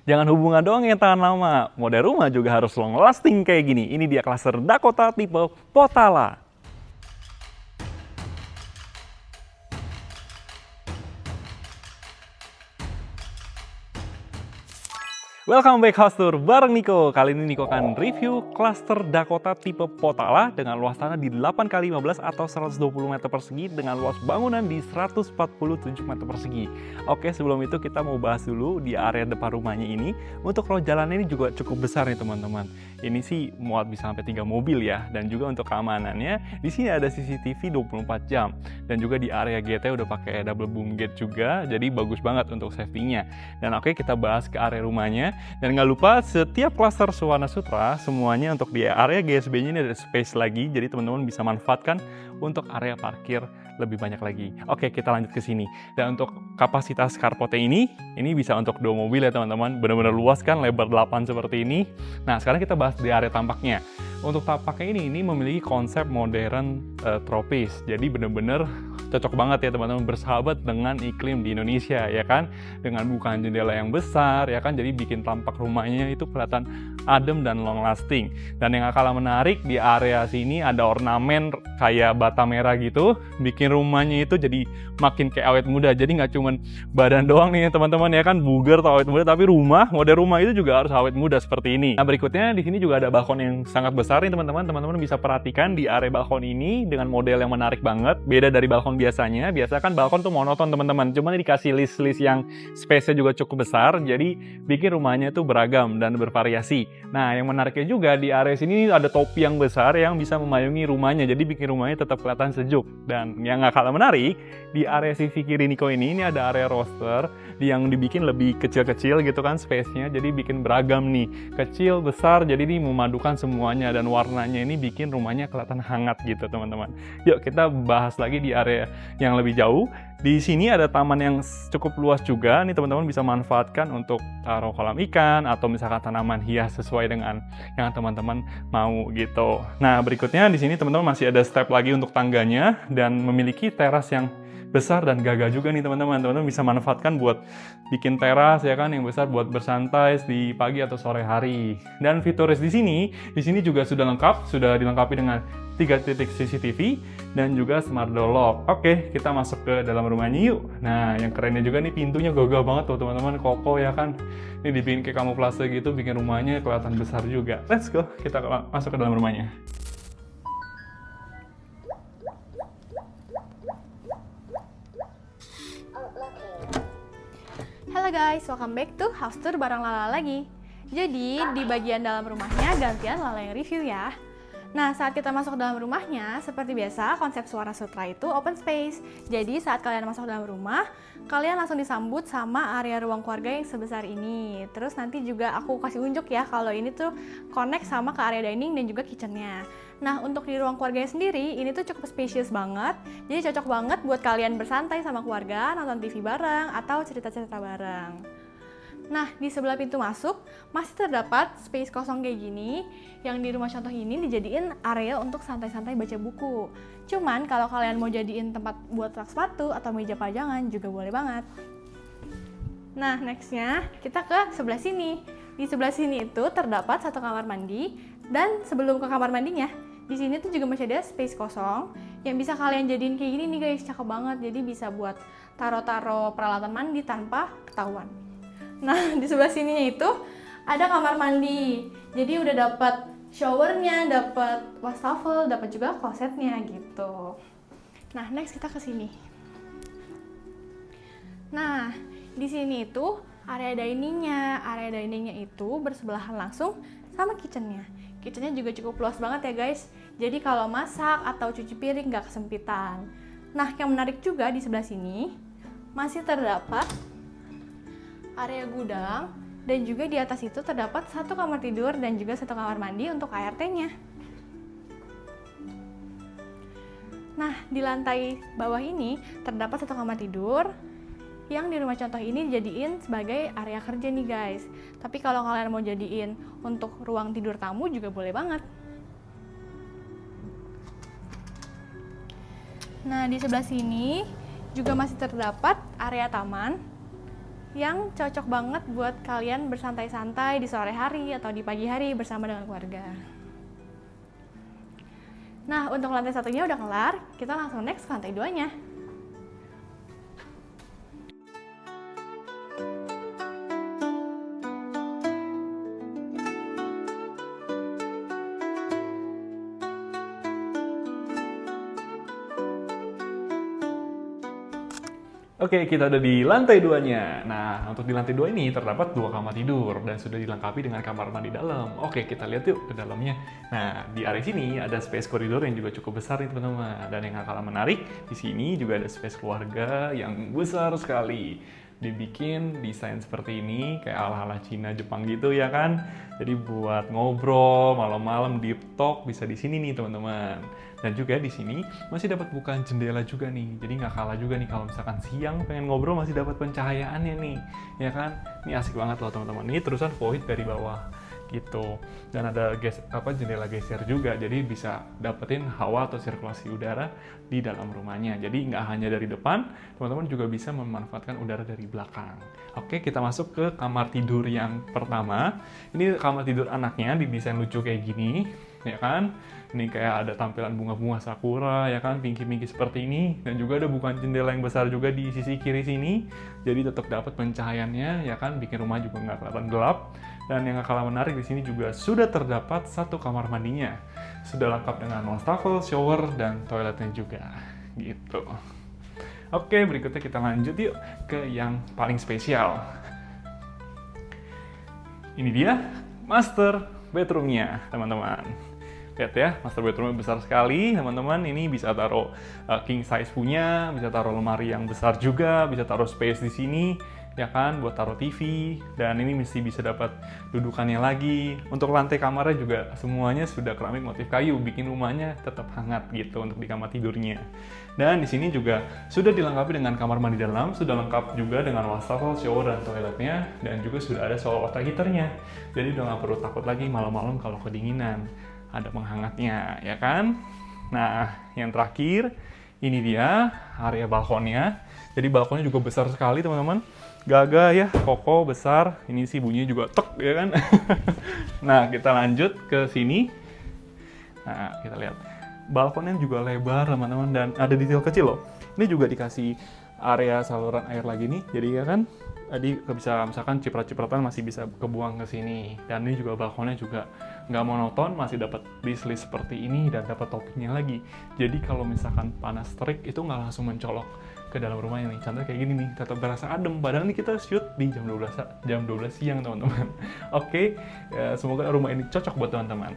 Jangan hubungan doang yang tahan lama, mode rumah juga harus long lasting kayak gini. Ini dia klaster Dakota tipe Potala. Welcome back House Tour bareng Niko. Kali ini Niko akan review klaster Dakota tipe Potala dengan luas tanah di 8x15 atau 120 meter persegi dengan luas bangunan di 147 meter persegi. Oke, sebelum itu kita mau bahas dulu di area depan rumahnya ini. Untuk road jalan ini juga cukup besar nih teman-teman. Ini sih muat bisa sampai 3 mobil ya. Dan juga untuk keamanannya, di sini ada CCTV 24 jam. Dan juga di area GT udah pakai double boom gate juga, jadi bagus banget untuk safety-nya. Dan oke, kita bahas ke area rumahnya. Dan nggak lupa, setiap klaster Suwana Sutra, semuanya untuk di area GSB-nya ini ada space lagi, jadi teman-teman bisa manfaatkan untuk area parkir lebih banyak lagi. Oke, kita lanjut ke sini. Dan untuk kapasitas carportnya ini bisa untuk 2 mobil ya teman-teman. Benar-benar luas kan, lebar 8 seperti ini. Nah, sekarang kita bahas di area tampaknya. Untuk tampaknya ini memiliki konsep modern tropis. Jadi benar-benar cocok banget ya teman-teman, bersahabat dengan iklim di Indonesia ya kan, dengan bukaan jendela yang besar ya kan, jadi bikin tampak rumahnya itu kelihatan adem dan long lasting. Dan yang gak kalah menarik, di area sini ada ornamen kayak bata merah gitu, bikin rumahnya itu jadi makin kayak awet muda. Jadi nggak cuman badan doang nih teman-teman ya kan, bugar atau awet muda, tapi model rumah itu juga harus awet muda seperti ini. Nah, berikutnya di sini juga ada balkon yang sangat besar nih teman-teman. Teman-teman bisa perhatikan di area balkon ini dengan model yang menarik banget, beda dari balkon biasanya. Biasa kan balkon tuh monoton teman-teman, cuman ini dikasih list-list yang space-nya juga cukup besar, jadi bikin rumahnya tuh beragam dan bervariasi. Nah, yang menariknya juga di area sini ada topi yang besar yang bisa memayungi rumahnya, jadi bikin rumahnya tetap kelihatan sejuk. Dan yang gak kalah menarik, di area sisi kiri Niko ini ada area roster yang dibikin lebih kecil-kecil gitu kan space-nya, jadi bikin beragam nih, kecil, besar, jadi ini memadukan semuanya dan warnanya ini bikin rumahnya kelihatan hangat gitu teman-teman. Yuk kita bahas lagi di area yang lebih jauh. Di sini ada taman yang cukup luas juga nih teman-teman, bisa manfaatkan untuk taruh kolam ikan atau misalkan tanaman hias sesuai dengan yang teman-teman mau gitu. Nah, berikutnya di sini teman-teman masih ada step lagi untuk tangganya dan memiliki teras yang besar dan gagah juga nih teman-teman. Teman-teman bisa manfaatkan buat bikin teras ya kan yang besar buat bersantai di pagi atau sore hari. Dan fituris di sini juga sudah lengkap, sudah dilengkapi dengan 3 titik CCTV dan juga smart door lock. Oke, kita masuk ke dalam rumahnya yuk. Nah, yang kerennya juga nih pintunya gagah banget tuh teman-teman, kokoh ya kan. Ini dibikin kayak kamuflase gitu, bikin rumahnya kelihatan besar juga. Let's go, kita masuk ke dalam rumahnya. Halo guys, welcome back to House Tour bareng Lala lagi. Jadi, di bagian dalam rumahnya gantian Lala yang review ya. Nah, saat kita masuk dalam rumahnya, seperti biasa, konsep Suwana Sutra itu open space. Jadi, saat kalian masuk dalam rumah, kalian langsung disambut sama area ruang keluarga yang sebesar ini. Terus nanti juga aku kasih unjuk ya, kalau ini tuh connect sama ke area dining dan juga kitchennya. Nah, untuk di ruang keluarganya sendiri, ini tuh cukup spacious banget. Jadi cocok banget buat kalian bersantai sama keluarga, nonton TV bareng, atau cerita-cerita bareng. Nah, di sebelah pintu masuk masih terdapat space kosong kayak gini, yang di rumah contoh ini dijadiin area untuk santai-santai baca buku. Cuman kalau kalian mau jadiin tempat buat rak sepatu atau meja pajangan juga boleh banget. Nah, nextnya kita ke sebelah sini. Di sebelah sini itu terdapat 1 kamar mandi, dan sebelum ke kamar mandinya, di sini tuh juga masih ada space kosong yang bisa kalian jadiin kayak gini nih guys, cakep banget. Jadi bisa buat taro-taro peralatan mandi tanpa ketahuan. Nah, di sebelah sininya itu ada kamar mandi. Jadi udah dapat showernya, dapat wastafel, dapat juga klosetnya gitu. Nah, next kita ke sini. Nah, di sini itu area diningnya. Area diningnya itu bersebelahan langsung sama kitchennya. Kitchennya juga cukup luas banget ya guys. Jadi kalau masak atau cuci piring nggak kesempitan. Nah, yang menarik juga di sebelah sini masih terdapat area gudang, dan juga di atas itu terdapat 1 kamar tidur dan juga 1 kamar mandi untuk ART-nya. Nah, di lantai bawah ini terdapat 1 kamar tidur yang di rumah contoh ini dijadiin sebagai area kerja nih guys. Tapi kalau kalian mau jadiin untuk ruang tidur tamu juga boleh banget. Nah, di sebelah sini juga masih terdapat area taman yang cocok banget buat kalian bersantai-santai di sore hari atau di pagi hari bersama dengan keluarga. Nah, untuk lantai satunya udah kelar, kita langsung next ke lantai 2-nya. Oke, kita ada di lantai 2-nya. Nah, untuk di lantai 2 ini terdapat 2 kamar tidur dan sudah dilengkapi dengan kamar mandi dalam. Oke, kita lihat yuk ke dalamnya. Nah, di area sini ada space koridor yang juga cukup besar nih teman-teman. Dan yang gak kalah menarik, di sini juga ada space keluarga yang besar sekali. Dibikin desain seperti ini, kayak ala-ala Cina, Jepang gitu ya kan. Jadi buat ngobrol, malam-malam deep talk bisa di sini nih teman-teman. Dan juga di sini masih dapat buka jendela juga nih. Jadi nggak kalah juga nih kalau misalkan siang pengen ngobrol masih dapat pencahayaannya nih, ya kan? Ini asik banget loh teman-teman. Ini terusan void dari bawah gitu. Dan ada jendela geser juga, jadi bisa dapetin hawa atau sirkulasi udara di dalam rumahnya. Jadi nggak hanya dari depan, teman-teman juga bisa memanfaatkan udara dari belakang. Oke, kita masuk ke kamar tidur yang pertama. Ini kamar tidur anaknya didesain lucu kayak gini, ya kan? Ini kayak ada tampilan bunga-bunga sakura, ya kan, pinky-pinky seperti ini. Dan juga ada bukan jendela yang besar juga di sisi kiri sini. Jadi tetap dapat pencahayaannya, ya kan, bikin rumah juga nggak kelihatan gelap. Dan yang gak kalah menarik di sini juga sudah terdapat 1 kamar mandinya. Sudah lengkap dengan wastafel, shower, dan toiletnya juga. Gitu. Oke, berikutnya kita lanjut yuk ke yang paling spesial. Ini dia master bedroomnya, teman-teman. Lihat ya, master bedroomnya besar sekali, teman-teman. Ini bisa taruh king size punya, bisa taruh lemari yang besar juga, bisa taruh space di sini, ya kan, buat taruh TV. Dan ini mesti bisa dapat dudukannya lagi. Untuk lantai kamarnya juga semuanya sudah keramik motif kayu, bikin rumahnya tetap hangat gitu untuk di kamar tidurnya. Dan di sini juga sudah dilengkapi dengan kamar mandi dalam, sudah lengkap juga dengan wastafel, shower, dan toiletnya, dan juga sudah ada solar water heaternya. Jadi udah nggak perlu takut lagi malam-malam kalau kedinginan. Ada penghangatnya, ya kan? Nah, yang terakhir, ini dia area balkonnya. Jadi balkonnya juga besar sekali, teman-teman. Gagah ya, kokoh, besar. Ini sih bunyinya juga tek, ya kan? Nah, kita lanjut ke sini. Nah, kita lihat. Balkonnya juga lebar, teman-teman, dan ada detail kecil loh. Ini juga dikasih area saluran air lagi nih. Jadi ya kan, tadi bisa misalkan ciprat-cipratan masih bisa kebuang ke sini. Dan ini juga balkonnya juga nggak monoton, masih dapat list seperti ini dan dapat toppingnya lagi. Jadi kalau misalkan panas terik itu nggak langsung mencolok ke dalam rumahnya nih. Contohnya kayak gini nih, tetap berasa adem. Padahal nih kita shoot di jam 12 siang, teman-teman. Oke, ya, semoga rumah ini cocok buat teman-teman.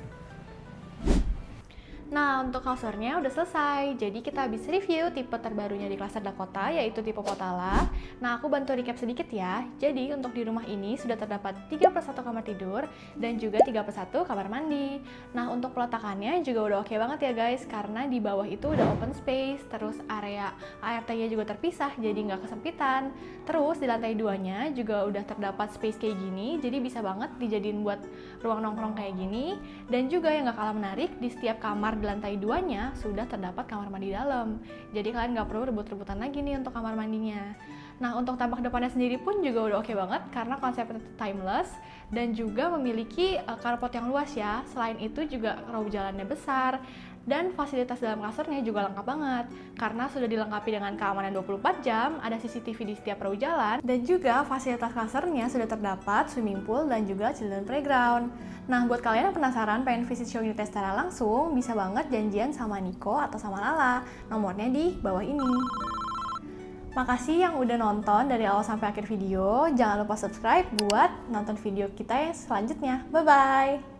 Nah, untuk kasurnya udah selesai. Jadi kita habis review tipe terbarunya di Cluster Dakota, yaitu tipe Potala. Nah, aku bantu recap sedikit ya. Jadi untuk di rumah ini sudah terdapat 3+1 kamar tidur dan juga 3+1 kamar mandi. Nah, untuk peletakannya juga udah oke banget ya guys, karena di bawah itu udah open space, terus area ART-nya juga terpisah, jadi nggak kesempitan. Terus di lantai 2-nya juga udah terdapat space kayak gini, jadi bisa banget dijadiin buat ruang nongkrong kayak gini. Dan juga yang nggak kalah menarik, di setiap kamar di lantai 2-nya sudah terdapat kamar mandi dalam. Jadi kalian nggak perlu rebut-rebutan lagi nih untuk kamar mandinya. Nah, untuk tampak depannya sendiri pun juga udah oke banget karena konsepnya timeless dan juga memiliki carport yang luas ya. Selain itu juga row jalannya besar dan fasilitas dalam kasurnya juga lengkap banget karena sudah dilengkapi dengan keamanan 24 jam, ada CCTV di setiap row jalan, dan juga fasilitas kasurnya sudah terdapat swimming pool dan juga children playground. Nah, buat kalian yang penasaran pengen visit show unitnya secara langsung, bisa banget janjian sama Niko atau sama Lala. Nomornya di bawah ini. Makasih yang udah nonton dari awal sampai akhir video. Jangan lupa subscribe buat nonton video kita yang selanjutnya. Bye-bye!